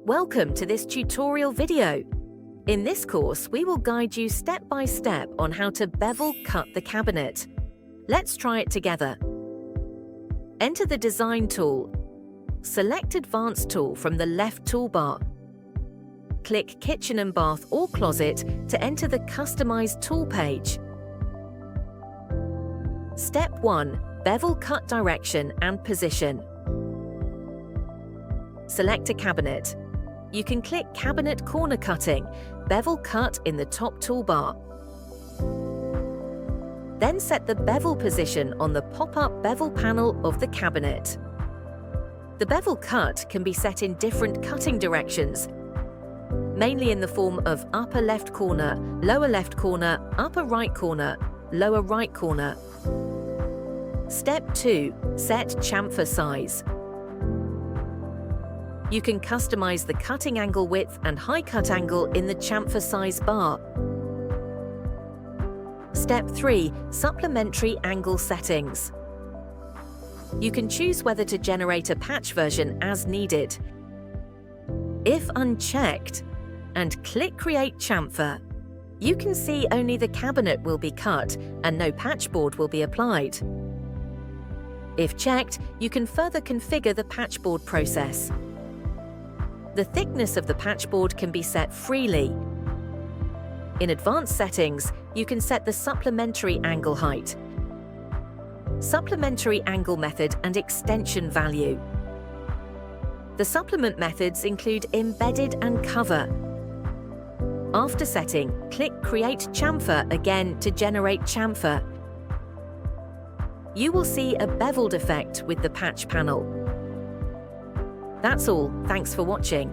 Welcome to this tutorial video. In this course, we will guide you step by step on how to bevel cut the cabinet. Let's try it together. Enter the Design tool. Select Advanced tool from the left toolbar. Click Kitchen and Bath or Closet to enter the Customize tool page. Step 1. Bevel cut direction and position. Select a cabinet. You can click Cabinet Corner Cutting, Bevel Cut in the top toolbar. Then set the bevel position on the pop-up bevel panel of the cabinet. The bevel cut can be set in different cutting directions, mainly in the form of upper left corner, lower left corner, upper right corner, lower right corner. Step 2. Set chamfer size. You can customize the cutting angle width and high cut angle in the chamfer size bar. Step 3. Supplementary angle settings. You can choose whether to generate a patch version as needed. If unchecked, and click Create Chamfer, you can see only the cabinet will be cut and no patch board will be applied. If checked, you can further configure the patch board process. The thickness of the patch board can be set freely. In advanced settings, you can set the supplementary angle height, supplementary angle method and extension value. The supplement methods include embedded and cover. After setting, click Create Chamfer again to generate chamfer. You will see a beveled effect with the patch panel. That's all. Thanks for watching.